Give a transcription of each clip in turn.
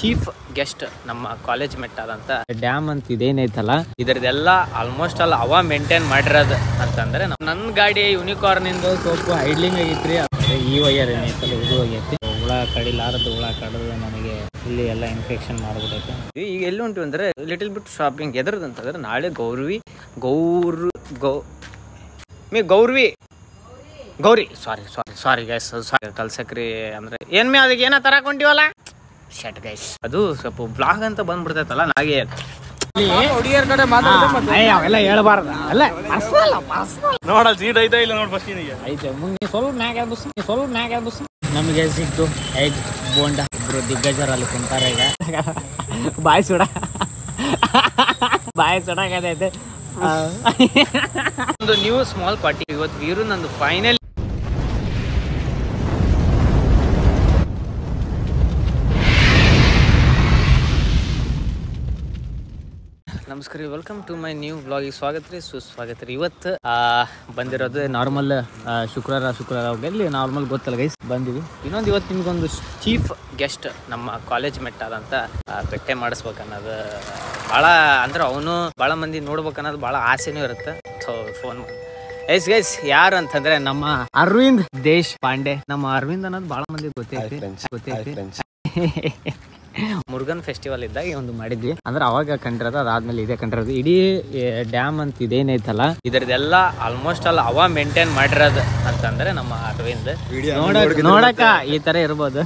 Chief guest ನಮ್ಮ college ಮೆಟ್ ಆದಂತ dam ಅಂತ ಇದೇನೈತಲ್ಲ ಇದರದೆಲ್ಲ ಆಲ್ಮೋಸ್ಟ್ ಆಲ್ ಅವ ಮೇಂಟೈನ್ ಮಾಡಿರೋದು ಅಂತಂದ್ರೆ ನನ್ನ ಗಾಡಿ ಯೂನಿಕಾರ್ನ್ ಇಂದ ಸ್ವಲ್ಪ ಐಡ್ಲಿಂಗ್ ಆಗೈತ್ರಿ. ಈ ವೈಯರ್ ಏನೈತಲ್ಲ ಇದು ಆಗೈತಿ. ಹುಳ ಕಡಿಲಾರದು ಹುಳ ಕಡದು ನನಗೆ ಇಲ್ಲಿ ಎಲ್ಲ ಇನ್ಫೆಕ್ಷನ್ ಮಾಡ್ಬಿಟ್ಟೈತೆ. ಈಗ ಎಲ್ಲಿ ಉಂಟು ಅಂದ್ರೆ ಲಿಟಲ್ ಬಿಟ್ ಶಾಪಿಂಗ್ ಎದ್ರದ್ದು ಅಂತಂದ್ರೆ ನಾಳೆ ಗೌರಿ ಸಾರಿ ಗೈಸ್ ಕಲ್ಸಕ್ರಿ ಅಂದ್ರೆ ಏನ್ ಅದಕ್ಕೆ ಏನ ತರಕೊಂಡಿವಲ್ಲ ಶಟ್ ಗೈಸ್ ಅದು ಸ್ವಲ್ಪ ಬ್ಲಾಗ್ ಅಂತ ಬಂದ್ಬಿಡ್ತೈತಲ್ಲ ನಾಗೆ ಹುಡುಗಿಯರ್ ಕಡೆ ಅವೆಲ್ಲ ಹೇಳ್ಬಾರ್ದ ಅಲ್ಲ ನೋಡಲ್ ಸೀಟ್ ಐತಾ ಇಲ್ಲ ನೋಡ್ ಫಸ್ಟ್ ಐತೆ ಮುಂದೆ ಸ್ವಲ್ಪ ಮ್ಯಾಗ ಬಸ್ ನಮಗೆ ಸಿಕ್ತು ಎಗ್ ಬೋಂಡ ಇಬ್ರು ದಿಗ್ಗಜರು ಅಲ್ಲಿ ಕುಂತಾರೆ ಈಗ ಬಾಯ್ ಸುಡಾಕೈತೆ. ಒಂದು ನ್ಯೂ ಸ್ಮಾಲ್ ಪಾರ್ಟಿ ಇವತ್ತು ವೀರು ನಂದು ಫೈನಲ್ ನಮಸ್ಕಾರ, ವೆಲ್ಕಮ್ ಟು ಮೈ ನ್ಯೂ ವ್ಲಾಗಿಗೆ ಸ್ವಾಗತ ರೀ, ಸುಸ್ವಾಗತ ರೀ. ಇವತ್ತು ಬಂದಿರೋದು ನಾರ್ಮಲ್ ಶುಕ್ರವಾರ ಹೋಗಲಿ ನಾರ್ಮಲ್ ಗೊತ್ತಲ್ಲ ಗೈಸ್ ಬಂದಿವಿ. ಇನ್ನೊಂದು ಇವತ್ತು ನಿಮ್ಗೊಂದು ಚೀಫ್ ಗೆಸ್ಟ್ ನಮ್ಮ ಕಾಲೇಜ್ ಮೆಟ್ ಆದಂತ ಭೇಟಿ ಮಾಡಿಸ್ಬೇಕನ್ನೋದು ಭಾಳ ಅಂದ್ರೆ ಅವನು ಭಾಳ ಮಂದಿ ನೋಡ್ಬೇಕನ್ನೋದು ಭಾಳ ಆಸೆನೂ ಇರುತ್ತೆ. ಫೋನ್ ಗೈಸ್ ಯಾರು ಅಂತಂದ್ರೆ ನಮ್ಮ ಅರವಿಂದ್ ದೇಶ್ ಪಾಂಡೆ. ನಮ್ಮ ಅರವಿಂದ್ ಅನ್ನೋದು ಭಾಳ ಮಂದಿ ಗೊತ್ತೈತಿ. ಮುರುಗನ್ ಫೆಸ್ಟಿವಲ್ ಇದ್ದಾಗ ಒಂದು ಮಾಡಿದ್ವಿ ಅಂದ್ರೆ ಅವಾಗ ಕಂಡಿರೋದು, ಅದಾದ್ಮೇಲೆ ಇದೇ ಕಂಡಿರೋದು. ಇಡೀ ಡ್ಯಾಮ್ ಅಂತ ಇದೇನೈತಲ್ಲ ಇದರದೆಲ್ಲ ಆಲ್ಮೋಸ್ಟ್ ಆಲ್ ಅವ ಮೇಂಟೈನ್ ಮಾಡಿರೋದು ಅಂತಂದ್ರೆ ನಮ್ಮ ಅರವಿಂದ್. ನೋಡಕ ಈ ತರ ಇರ್ಬೋದು,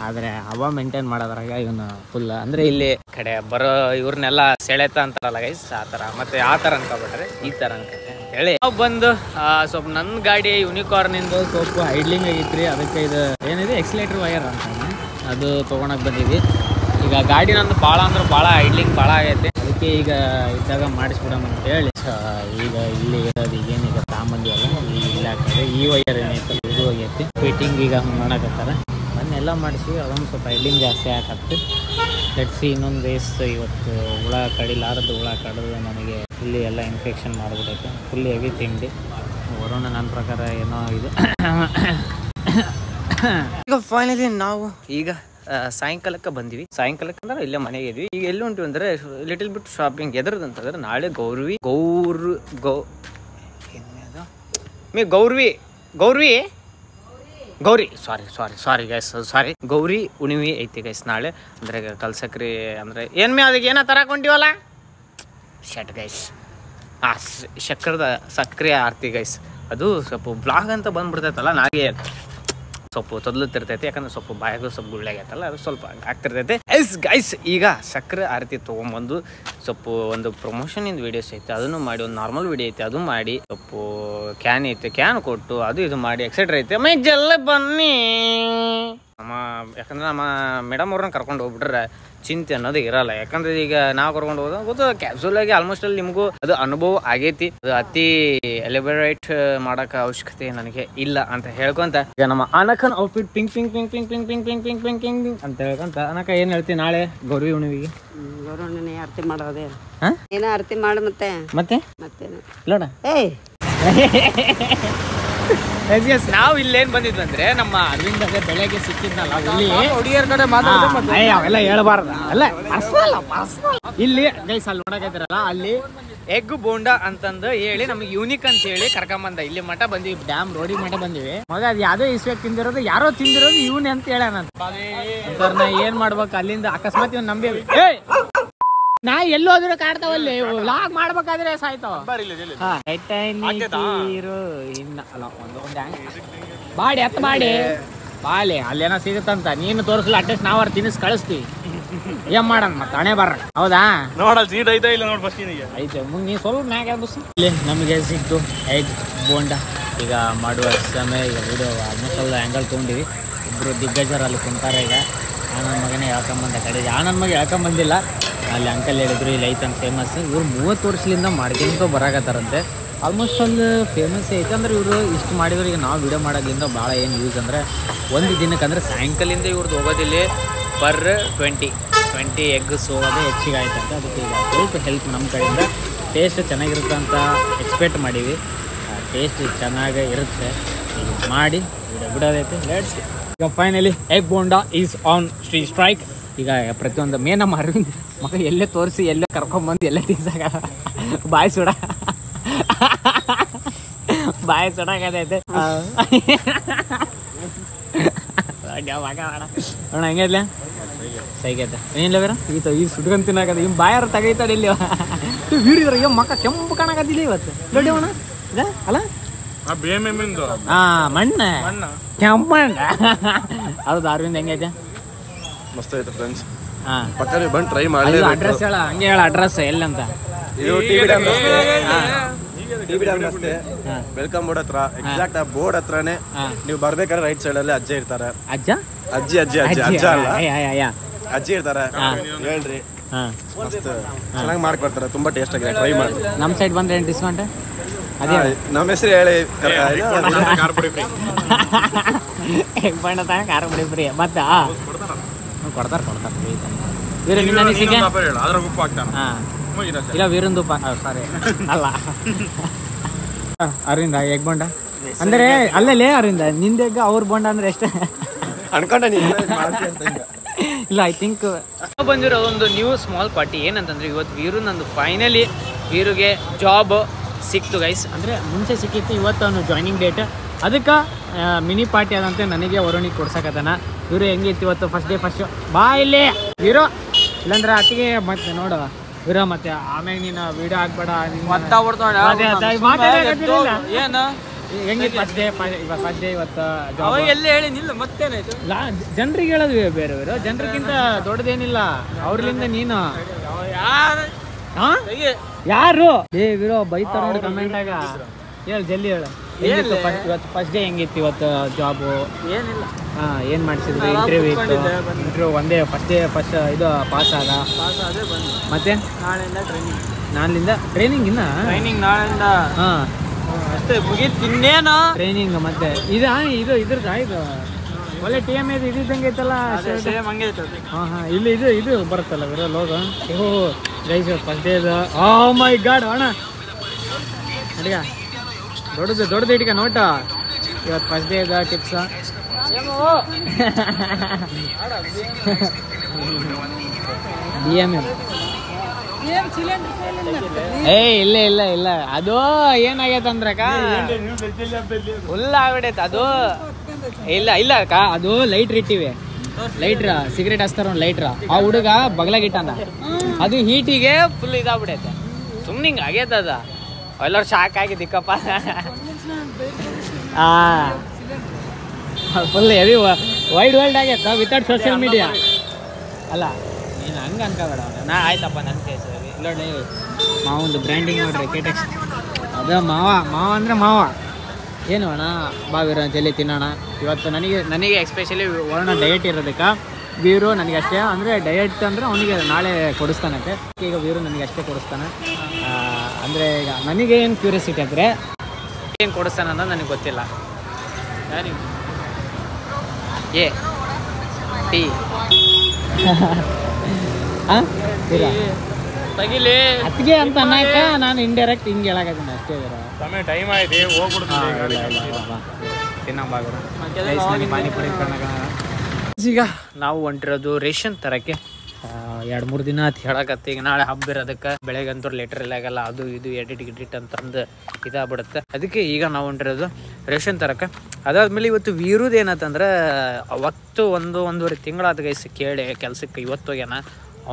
ಆದ್ರೆ ಅವ ಮೇಂಟೈನ್ ಮಾಡೋದ್ರಾಗ ಇವನು ಫುಲ್ ಅಂದ್ರೆ ಇಲ್ಲಿ ಕಡೆ ಬರೋ ಇವ್ರನ್ನೆಲ್ಲ ಸೆಳೆತ ಅಂತಾರಲ್ಲ ಗೈಸ್ ಆ ತರ, ಮತ್ತೆ ಆ ತರ ಅನ್ಕೋಬಿಟ್ರೆ ಈ ತರ ಅನ್ಕತ್ತೆ ಹೇಳಿ ನಾವು ಬಂದು ಸ್ವಲ್ಪ ನನ್ನ ಗಾಡಿ ಯೂನಿಕಾರ್ನ್ ಇಂದ ಸ್ವಲ್ಪ ಐಡ್ಲಿಂಗ್ ಆಗೈತ್ರಿ. ಅದಕ್ಕೆ ಇದು ಏನಿದೆ ಎಕ್ಸಿಲೇಟರ್ ವೈರ್ ಅಂತ ಅದು ತೊಗೊಳಕ್ ಬಂದಿದ್ವಿ. ಈಗ ಗಾಡಿ ನಂದು ಭಾಳ ಅಂದ್ರೆ ಭಾಳ ಐಡ್ಲಿಂಗ್ ಭಾಳ ಆಗೈತೆ, ಅದಕ್ಕೆ ಈಗ ಇದ್ದಾಗ ಮಾಡಿಸ್ಬಿಡೋಣ ಅಂತ ಹೇಳಿ ಈಗ ಇಲ್ಲಿ ಇರೋದು ಈಗೇನೀಗ ಸಾಮಾನ್ಯವಲ್ಲ ಇಲ್ಲಿ ಹಾಕಿದ್ರೆ ಈ ವೈಯರ್ ಏನೈತೆ ಇದು ಆಗೈತಿ. ಫಿಟ್ಟಿಂಗ್ ಈಗ ಮಾಡಕತ್ತಾರ, ಮೊನ್ನೆಲ್ಲ ಮಾಡಿಸಿ ಅದೊಂದು ಸ್ವಲ್ಪ ಐಡ್ಲಿಂಗ್ ಜಾಸ್ತಿ ಹಾಕತ್ತೆ. ಲೆಟ್ಸಿ ಇನ್ನೊಂದು ರೇಸ್ ಇವತ್ತು ಹುಳ ಕಡಿಲಾರದು ಹುಳ ಕಡದು ನನಗೆ ಇಲ್ಲಿ ಎಲ್ಲ ಇನ್ಫೆಕ್ಷನ್ ಮಾಡಿಬಿಟ್ಟೈತೆ. ಫುಲ್ ಹೆವಿ ತಿಂಡಿ ವರುಣ ನನ್ನ ಪ್ರಕಾರ ಏನೋ ಇದು. ಈಗ ಫೈನಲಿ ನಾವು ಈಗ ಸಾಯಂಕಾಲಕ್ಕೆ ಬಂದಿವಿ. ಸಾಯಂಕಾಲಕ್ಕೆ ಅಂದ್ರೆ ಇಲ್ಲೇ ಮನೆಗೆ ಇದ್ವಿ. ಈಗ ಎಲ್ಲಿ ಉಂಟು ಅಂದ್ರೆ ಲಿಟಲ್ ಬಿಟ್ ಶಾಪಿಂಗ್ ಎದ್ರದ್ದು ಅಂತಂದ್ರೆ ನಾಳೆ ಗೌರಿ ಗೌರಿ ಉಣಿವಿ ಐತಿ ಗೈಸ್ ನಾಳೆ. ಅಂದ್ರೆ ಕಲ್ಸಕ್ರಿ ಅಂದ್ರೆ ಅದಕ್ಕೆ ಏನ ತರಕೊಂಡಿವಲ್ಲ ಶಟ್ ಗೈಸ್ ಸಕ್ಕರೆ ಆರ್ತಿ ಗೈಸ್. ಅದು ಸ್ವಲ್ಪ ಬ್ಲಾಗ್ ಅಂತ ಬಂದ್ಬಿಡ್ತೈತಲ್ಲ ನಾಗೆ ಸ್ವಲ್ಪ ತೊದಲುತ್ತಿರ್ತೈತಿ, ಯಾಕಂದ್ರೆ ಸ್ವಲ್ಪ ಬಾಯಾಗ ಸ್ವಲ್ಪ ಗುಳ್ಳೆಗೈತಲ್ಲ ಅದು ಸ್ವಲ್ಪ ಆಗ್ತಿರ್ತೈತೆ. ಗೈಸ್ ಈಗ ಸಕ್ಕರೆ ಆರತಿ ತೊಗೊಂಬಂದು ಸ್ವಲ್ಪ ಒಂದು ಪ್ರಮೋಷನ್ ವಿಡಿಯೋಸ್ ಐತೆ ಅದನ್ನು ಮಾಡಿ, ಒಂದು ನಾರ್ಮಲ್ ವಿಡಿಯೋ ಐತೆ ಅದು ಮಾಡಿ, ಸ್ವಲ್ಪ ಕ್ಯಾನ್ ಐತೆ ಕ್ಯಾನ್ ಕೊಟ್ಟು ಅದು ಇದು ಮಾಡಿ ಎಕ್ಸೆಟ್ರಾ ಐತೆ. ಜಲ್ಲ ಬನ್ನಿ ಯಾಕಂದ್ರೆ ನಮ್ಮ ಮೇಡಮ್ ಅವ್ರನ್ನ ಕರ್ಕೊಂಡು ಹೋಗ್ಬಿಟ್ರೆ ಚಿಂತೆ ಅನ್ನೋದು ಇರಲ್ಲ. ಯಾಕಂದ್ರೆ ಈಗ ನಾವು ಕರ್ಕೊಂಡು ಹೋದ ಗೊತ್ತು ಕ್ಯಾಪ್ಸುಲ್ ಆಗಿ ಆಲ್ಮೋಸ್ಟ್ ಅಲ್ಲಿ ನಿಮಗೂ ಅದು ಅನುಭವ ಆಗೈತಿ. ಅದು ಅತಿ ಎಲಿಬರೇಟ್ ಮಾಡಕ ಅವಶ್ಯಕತೆ ನನಗೆ ಇಲ್ಲ ಅಂತ ಹೇಳ್ಕೊಂತ ಈಗ ನಮ್ಮ ಅನಕನ್ outfit pink pink pink pink pink pink pink pink pink pink pink ಅಂತ ಹೇಳ್ಕೊಂತ ಅನಕ ಏನ್ ಹೇಳ್ತೀನಿ ನಾಳೆ ಗೌರಿ ಹುಣ್ಣಿಮೆಗೆ ಗೌರವನೇ ಆರತಿ ಮಾಡೋದೇ ಏನೋ ಆರತಿ ಮಾಡು ಮತ್ತೆ ನೋಡ ನಾವು ಇಲ್ಲೇನ್ ಬಂದಿದ್ವಿ ಅಂದ್ರೆ ನಮ್ಮ ಅರವಿಂದ್ ಬೆಳಗ್ಗೆ ಸಿಕ್ಕಿದ್ನಲ್ಲ ಹುಡುಗಿಯರ್ ಕಡೆ ಅವೆಲ್ಲ ಹೇಳ್ಬಾರ್ದ ಅಲ್ಲ ಇಲ್ಲಿ ಗೈಸ್ ಅಲ್ಲಿ ನೋಡಕತ್ತಿರಲ್ಲ ಅಲ್ಲಿ ಎಗ್ ಬೋಂಡ ಅಂತಂದು ಹೇಳಿ ನಮ್ಗೆ ಯೂನಿಕ್ ಅಂತ ಹೇಳಿ ಕರ್ಕೊಂಬಂದ ಇಲ್ಲಿ ಮಠ ಬಂದಿವಿ, ಡ್ಯಾಮ್ ರೋಡಿ ಮಠ ಬಂದಿವಿ. ಮಗ ಅದ್ ಯಾವ್ದೋ ಇಸ್ಬೇಕು ತಿಂದಿರೋದು ಯಾರೋ ತಿಂದಿರೋದು ಇವನ್ ಅಂತ ಹೇಳ ಏನ್ ಮಾಡ್ಬೇಕು ಅಲ್ಲಿಂದ ಅಕಸ್ಮಾತ್ ಇವ್ ನಂಬೇವಿ ನಾ ಎಲ್ಲೋದ್ರು ಕಾಡ್ತಾವಲ್ಲಿ ಲಾಗ್ ಮಾಡ್ಬೇಕಾದ್ರೆ ಸಾಯ್ತಾವ. ಬಾಡಿ ಎತ್ತ ಮಾಡಿ ಬಾಲೆ ಅಲ್ಲೇನೋ ಸಿಗುತ್ತಂತ ನೀನು ತೋರಿಸ್ಲ ಅಟ್ಲೀಸ್ಟ್ ನಾವ್ ತಿನ್ನಿಸ್ ಕಳಿಸ್ತೀವಿ. ಏನ್ ಮಾಡೋಣ ಮತ್ತೆ ಹಣೆ ಬರ್ರ ಹೌದಾ ನೋಡಲ್ ಸೀಟ್ ಐತಾ ಇಲ್ಲ ನೋಡ್ ಫಸ್ಟ್ ಐತೆ ಮುಂದೆ ನೀ ಸ್ವಲ್ಪ ಮ್ಯಾಗ ಬಸ್. ಇಲ್ಲಿ ನಮಗೆ ಸಿಕ್ತು ಎಗ್ ಬೋಂಡ. ಈಗ ಮಾಡುವ ಸಮಯ ಈಗ ವಿಡಿಯೋ ಆಲ್ಮೋಸ್ಟ್ ಎಲ್ಲ ಆ್ಯಂಗಲ್ ತೊಗೊಂಡಿವಿ. ಇಬ್ರು ದಿಗ್ಗಜರು ಅಲ್ಲಿ ಕುಂತಾರೆ. ಈಗ ನನ್ನ ಮಗನೇ ಹೇಳ್ಕೊಂಬಂದ ಕಡೆ ನನ್ನ ಮಗ ಹೇಳ್ಕೊಂಬಂದಿಲ್ಲ, ಅಲ್ಲಿ ಅಂಕಲ್ ಹೇಳಿದ್ರು ಇಲ್ಲಿ ಐತಂತ ಫೇಮಸ್. ಇವ್ರು 30 ವರ್ಷದಿಂದ ಮಾಡ್ಕೊಂತ ಬರಾಕತ್ತಾರಂತೆ. ಆಲ್ಮೋಸ್ಟ್ ಅಲ್ಲಿ ಫೇಮಸ್ ಐತೆ ಅಂದ್ರೆ ಇವರು ಇಷ್ಟು ಮಾಡಿದ್ರು. ಈಗ ನಾವು ವಿಡಿಯೋ ಮಾಡೋದ್ರಿಂದ ಭಾಳ ಏನು ಯೂಸ್ ಅಂದರೆ ಒಂದು ದಿನಕ್ಕೆ ಅಂದರೆ ಸಾಯಂಕಾಲಿಂದ ಇವ್ರದ್ದು ಹೋಗೋದಿಲ್ಲ ಪರ್ 20 ಎಗ್ಸ್ ಹೋಗೋದೇ ಹೆಚ್ಚಿಗೆ ಆಯ್ತಂತೆ. ಅದಕ್ಕೆ ಈಗ ಸ್ವಲ್ಪ ಹೆಲ್ಪ್ ನಮ್ಮ ಕಡೆಯಿಂದ ಟೇಸ್ಟ್ ಚೆನ್ನಾಗಿರುತ್ತೆ ಅಂತ ಎಕ್ಸ್ಪೆಕ್ಟ್ ಮಾಡೀವಿ. ಟೇಸ್ಟ್ ಚೆನ್ನಾಗೇ ಇರುತ್ತೆ ಮಾಡಿ ವಿಡಿಯೋ ಬಿಡೋದೈತೆ. ಲೆಟ್ಸ್ ಈಗ finally egg bonda is on strike. ಈಗ ಪ್ರತಿಯೊಂದು ನಮ್ಮ ಅರವಿಂದ್ ಮಗ ಎಲ್ಲೇ ತೋರಿಸಿ ಎಲ್ಲೇ ಕರ್ಕೊಂಬಂದು ಎಲ್ಲೇ ತಿನ್ಸಾಕ ಬಾಯಿ ಸುಡ ಬಾಯಿ ಸುಡಾಕತೈತೆ ಮಗ ಅಣ್ಣ ಹಂಗೈತ್ಲೆ ಸೈಗೈತೆ ಏನಿಲ್ಲ ಬೇರೆ ಈ ಸುಡ್ಕೊಂಡ್ ತಿನ್ನಾಕದ ಇವ್ ಬಾಯಾರ ತಗೈತಾಡ ಇಲ್ಲಿ ವೀರಿದ್ರ ಇವ್ ಮಕ್ಕ ಕೆಂಪು ಕಾಣಕತ್ತಿಲ್ಲ ಇವತ್ತು ದೊಡ್ಡವಣ ಅಲ್ಲ ಮಣ್ಣ ಕೆಂಪು ಮಣ್ಣ ಹೌದು ಅರವಿಂದ್ ಹೆಂಗೈತೆ ಮಸ್ತ್ ಐತೆ ಫ್ರೆಂಡ್ಸ್. ಹಾ ಪಕ್ಕನೆ ಬಂದು ಟ್ರೈ ಮಾಡಿ. ಅಡ್ರೆಸ್ ಹೇಳ ಹಂಗೆ ಹೇಳ ಅಡ್ರೆಸ್ ಎಲ್ಲಂತ. ಇದು ಟಿವಿ ಡ್ಯಾಮ್ ರಸ್ತೆ ವೆಲ್ಕಮ್ ಬೋರ್ಡ್ ಹತ್ರ ಎಕ್ಸಾಕ್ಟ್ ಆ ಬೋರ್ಡ್ ಹತ್ರನೇ ನೀವು ಬರ್ಬೇಕಾದ್ರೆ ರೈಟ್ ಸೈಡ್ ಅಲ್ಲಿ ಅಜ್ಜಿ ಇರ್ತಾರೆ. ಅಜ್ಜ ಅಜ್ಜಿ ಅಜ್ಜಿ ಅಜ್ಜಿ ಅಜ್ಜ ಅಲ್ಲ ಅಜ್ಜಿ ಇರ್ತಾರೆ. ಹೇಳ್ರಿ ಮಸ್ತ್ ಚೆನ್ನಾಗಿ ಮಾಡ್ಕೊಡ್ತಾರೆ. ತುಂಬಾ ಟೇಸ್ಟ್ ಆಗಿದೆ, ಟ್ರೈ ಮಾಡಿ. ನಮ್ಮ ಸೈಡ್ ಬಂದ್ರೆ ಏನು ಡಿಸ್ಕೌಂಟ್? ಅದೇ ನಮ್ಮ ಹೆಸರು ಹೇಳಿ ಎಗ್ ಬಣ್ಣ ತಗ ಖಾರ ಪುಡಿ ಫ್ರೀ ಮತ್ತೆ ಕೊಡ್ತಾರೆ ವೀರ ನಿಮ್ಮ ಅನಿಸಿಕೆ? ಹಾಂ ಇಲ್ಲ ವೀರಂದು ಸಾರಿ ಅಲ್ಲ ಅರವಿಂದ ಎಗ್ ಬೊಂಡ ಅಂದರೆ ಅಲ್ಲೇ ಅರವಿಂದ ನಿಂದೆಗ್ ಅವ್ರ ಬೊಂಡ ಅಂದ್ರೆ ಎಷ್ಟು ಅನ್ಕೊಂಡ ಇಲ್ಲ ಐ ಥಿಂಕ್ ಬಂದಿರೋ ಒಂದು ನ್ಯೂ ಸ್ಮಾಲ್ ಪಾರ್ಟಿ ಏನಂತಂದ್ರೆ ಇವತ್ತು ವೀರು ನಂದು ಫೈನಲಿ ವೀರುಗೆ ಜಾಬ್ ಸಿಕ್ತು ಗೈಸ್. ಅಂದರೆ ಮುಂಚೆ ಸಿಕ್ಕಿತ್ತು, ಇವತ್ತು ಅವನು ಜಾಯ್ನಿಂಗ್ ಡೇಟ್. ಅದಕ್ಕೆ ಮಿನಿ ಪಾರ್ಟಿ ಆದಂತೆ ನನಗೆ ವರುಣಿಗೆ ಕೊಡ್ಸಕತ್ತಾನ. ಇವರು ಹೆಂಗಿತ್ತು ಇವತ್ತು ಫಸ್ಟ್ ಡೇ ಫಸ್ಟ್ ಬಾ ಇಲ್ಲಿ ವೀರು ಇಲ್ಲಾಂದ್ರೆ ಅತ್ತಿಗೆ ಮತ್ತೆ ನೋಡು ವೀರ ಮತ್ತೆ ಆಮ್ಯಾಗ ನೀನು ವಿಡಿಯೋ ಹಾಕ್ಬೇಡ ಹೆಂಗಿತ್ತು ಫಸ್ಟ್ ಡೇ ಇವತ್ತು ಎಲ್ಲಿ ಹೇಳಿ ನಿಲ್ಲ ಮತ್ತೇನಾಯ್ತು? ಜನರಿಗೆ ಹೇಳೋದು ಬೇರೆ ಬೇರೆ, ಜನರಿಗಿಂತ ದೊಡ್ಡದೇನಿಲ್ಲ ಅವ್ರಲಿಂದ ನೀನು ಯಾರು ಏ ವೀರೋ ಬೈತಾರ ನೋಡಿ ಕಮೆಂಟ್ ಆಗ ಹೇಳು ಜಲ್ದಿ ಹೇಳು. ಇವತ್ತು ಫಸ್ಟ್ ಡೇ ಹೆಂಗಿತ್ತು ಇವತ್ತು ಜಾಬು? ಏನಿಲ್ಲ. ಹಾಂ ಏನು ಮಾಡಿಸಿದ್ರಿ? ಇಂಟರ್ವ್ಯೂ ಇತ್ತು. ಇಂಟರ್ವ್ಯೂ ಒಂದೇ ಫಸ್ಟ್ ಡೇ ಫಸ್ಟ್ ಇದು ಪಾಸ್ ಆದ. ಮತ್ತೆ ನಾಳೆಯಿಂದ ಟ್ರೈನಿಂಗ್. ನಾಳಿಂದ ಟ್ರೈನಿಂಗ್ ಇನ್ನ ಟ್ರೈನಿಂಗ್ ನಾಳೆಯಿಂದ. ಹಾಂ ಅಷ್ಟೇ ಮುಗೀತು, ಇನ್ನೇನು ಟ್ರೈನಿಂಗ್. ಮತ್ತೆ ಇದು ಇದ್ರದ್ದು ಇದು ಒಳ್ಳೆ ಟಿ ಎಮ್ ಇದು ಇದ್ದಂಗೆ ಐತಲ್ಲ. ಸೇಮ್ ಹಂಗೆ ಐತೆ. ಹಾಂ ಹಾಂ ಇಲ್ಲಿ ಇದು ಬರುತ್ತಲ್ಲ ವಿರೋ ಲೋಗೋ. ಓಹೋ ಗೈಸ್ ಫಸ್ಟ್ ಡೇ ಇದು. ಓ ಮೈ ಗಾಡ್ ಅಣ್ಣ ಅಡಿಗ ದೊಡ್ಡದು ಇಟ್ಕ ನೋಟ. ಇವತ್ತು ಫಸ್ಟ್ ಡೇ ಇದೆ ಟಿಪ್ಸ. BMM ಇಲ್ಲ ಅದು ಏನಾಗೈತೆ ಅಂದ್ರಕ್ಕ ಫುಲ್ ಆಗ್ಬಿಡೈತೆ ಅದು. ಇಲ್ಲ ಅಕ್ಕ ಅದು ಲೈಟ್ರ್ ಇಟ್ಟಿವಿ. ಲೈಟ್ರ ಸಿಗರೇಟ್ ಹಚ್ತಾರ ಲೈಟ್ರ ಆ ಹುಡುಗ ಬಗ್ಲಾಗಿಟ್ಟಾನ. ಅದು ಹೀಟಿಗೆ ಫುಲ್ ಇದಾಗ್ಬಿಡೈತೆ. ಸುಮ್ಮನೆ ಹಿಂಗೆ ಆಗೈತೆ ಅದ. ಎಲ್ಲರೂ ಶಾಕ್ ಆಗಿದ್ದಿಕ್ಕಪ್ಪ. ಫುಲ್ ಹೆವಿ ವೈಡ್ ಆಗೈತ ವಿತೌಟ್ ಸೋಷಿಯಲ್ ಮೀಡಿಯಾ ಅಲ್ಲ. ನೀನು ಹಂಗೆ ಅನ್ಕೋಬೇಡ. ನಾ ಆಯ್ತಪ್ಪ ನನ್ನ ಕೇಸ್ ನೋಡಿ ಮಾವೊಂದು ಬ್ರ್ಯಾಂಡಿಂಗ್ ನೋಡ್ರಿ ಕೆಟೆಕ್ಸ್. ಅದು ಮಾವ ಅಂದರೆ ಮಾವ ಏನು ಅಣ್ಣ ಬಾವಿರೋ ಜಲ್ಲಿ ತಿನ್ನೋಣ. ಇವತ್ತು ನನಗೆ ಎಸ್ಪೆಷಲಿ ವರ್ಣ ಡಯಟ್ ಇರೋದಕ್ಕೆ ವೀರು ನನಗೆ ಅಷ್ಟೇ. ಅಂದರೆ ಡಯಟ್ ಅಂದರೆ ಅವನಿಗೆ ನಾಳೆ ಕೊಡಿಸ್ತಾನಂತೆ. ಈಗ ವೀರು ನನಗೆ ಅಷ್ಟೇ ಕೊಡಿಸ್ತಾನೆ. ಅಂದರೆ ಈಗ ನನಗೆ ಏನು ಕ್ಯೂರಿಯಾಸಿಟಿ ಅಂದರೆ ಏನು ಕೊಡಿಸ್ತಾನೆ ಅನ್ನೋದು ನನಗೆ ಗೊತ್ತಿಲ್ಲ. ಏ ಟೀ ಹಾಂ ತಗಿಲಿ ಅತ್ತಿಗೆ ಅಂತ ಅನ್ನಕ ನಾನು ಇಂಡೈರೆಕ್ಟ್ ಹಿಂಗೆ ಹೇಳಕತ್ತೀನಿ ಅಷ್ಟೇ. ಸಮಯ ಟೈಮ್ ಆಯ್ತು ಹೋಗ್ಬಿಡ್ತೀನಿ. ಪಾನಿಪುರಿ ಈಗ ನಾವು ಹೊಂಟಿರೋದು ರೇಷನ್ ತರಕ್ಕೆ. 2-3 ದಿನ ಅಂತ ಹೇಳಕತ್ತೆ. ಈಗ ನಾಳೆ ಹಬ್ಬ ಇರೋದಕ್ಕೆ ಬೆಳಗ್ಗಂತೂ ಲೆಟರ್ ಇಲ್ಲ ಆಗಲ್ಲ. ಅದು ಇದು ಎಡಿಟ್ ಅಂತಂದು ಇದಾಗ್ಬಿಡುತ್ತೆ. ಅದಕ್ಕೆ ಈಗ ನಾವು ಹೊಂಟಿರೋದು ರೇಷನ್ ತರಕ್ಕೆ. ಅದಾದ್ಮೇಲೆ ಇವತ್ತು ವೀರುದು ಏನಂತಂದ್ರೆ ಅವತ್ತು 1-1.5 ತಿಂಗಳಾದ ಗೈಸ್ ಕೇಳಿ ಕೆಲ್ಸಕ್ಕೆ. ಇವತ್ತು ಹೋಗ್ಯಾನ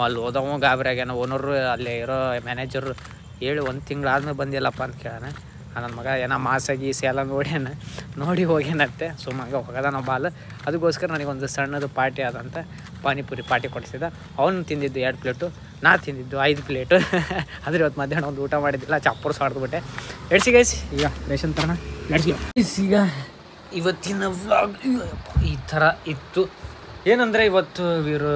ಅಲ್ಲಿ ಹೋದವ ಗಾಬರಿ ಆಗ್ಯಾನ. ಓನರು ಅಲ್ಲೇ ಇರೋ ಮ್ಯಾನೇಜರು ಹೇಳಿ 1 ತಿಂಗಳಾದ್ಮೇಲೆ ಬಂದಿಲ್ಲಪ್ಪ ಅಂತ ಕೇಳಾನ. ನನ್ನ ಮಗ ಏನೋ ಮಾಸಾಗಿ ಎಲ್ಲ ನೋಡಿ ಹೋಗ್ಯಾನತ್ತೆ. ಸುಮ್ಮಗ ಹೋಗದ ನಾವು ಬಾಲ್. ಅದಕ್ಕೋಸ್ಕರ ನನಗೊಂದು ಸಣ್ಣದು ಪಾರ್ಟಿ ಆದಂಥ ಪಾನಿಪುರಿ ಪಾರ್ಟಿ ಕೊಡಿಸಿದ. ಅವನು ತಿಂದಿದ್ದು 2 ಪ್ಲೇಟು, ನಾ ತಿಂದಿದ್ದು 5 ಪ್ಲೇಟು. ಆದರೆ ಇವತ್ತು ಮಧ್ಯಾಹ್ನ ಒಂದು ಊಟ ಮಾಡಿದ್ದಿಲ್ಲ, ಚಾಪರ್ಸ್ ಹೊಡೆದ್ಬಿಟ್ಟೆ. ಎಡ್ಸಿ ಗೈಸ್ ಈಗ ರೇಷನ್ ತರೋಣ. ಈಗ ಇವತ್ತಿನ ವ್ಲಾಗ್ ಈ ಥರ ಇತ್ತು. ಏನಂದರೆ ಇವತ್ತು ವೀರು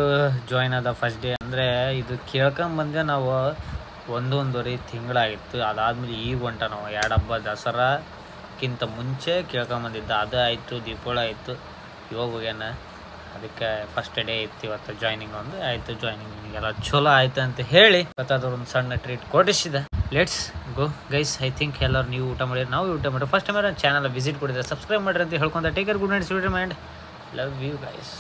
ಜಾಯ್ನ್ ಆದ ಫಸ್ಟ್ ಡೇ. ಅಂದರೆ ಇದು ಕೇಳ್ಕೊಂಬಂದೆ ನಾವು 1-1.5 ತಿಂಗಳಾಗಿತ್ತು. ಅದಾದಮೇಲೆ ಈಗ ಹೊಂಟ ನಾವು 2 ಹಬ್ಬ ದಸರಾಕ್ಕಿಂತ ಮುಂಚೆ ಕೇಳ್ಕೊಂಬಂದಿದ್ದ. ಅದು ಆಯಿತು, ದೀಪಾವಳಿ ಆಯಿತು, ಇವಾಗ ಹೋಗ್ಯಾನ. ಅದಕ್ಕೆ ಫಸ್ಟ್ ಡೇ ಇತ್ತು ಇವತ್ತು ಜಾಯ್ನಿಂಗ್. ಒಂದು ಆಯಿತು ಜಾಯ್ನಿಂಗ್, ನಿಮಗೆಲ್ಲ ಚಲೋ ಆಯಿತು ಅಂತ ಹೇಳಿ ಗೊತ್ತಾದ್ರು ಒಂದು ಸಣ್ಣ ಟ್ರೀಟ್ ಕೊಡಿಸಿದ. Let's go guys. I think ಎಲ್ಲರೂ ನೀವು ಊಟ ಮಾಡಿದ್ರೆ ನಾವು ಊಟ ಮಾಡಿರಿ. ಫಸ್ಟ್ ಟೈಮ್ ಚಾನಲ್ ವಿಸಿಟ್ ಕೊಡಿದ್ರೆ ಸಬ್ಸ್ಕ್ರೈಬ್ ಮಾಡಿರಿ ಅಂತ ಹೇಳ್ಕೊಂತ take care, good night, sweet mind, love you guys.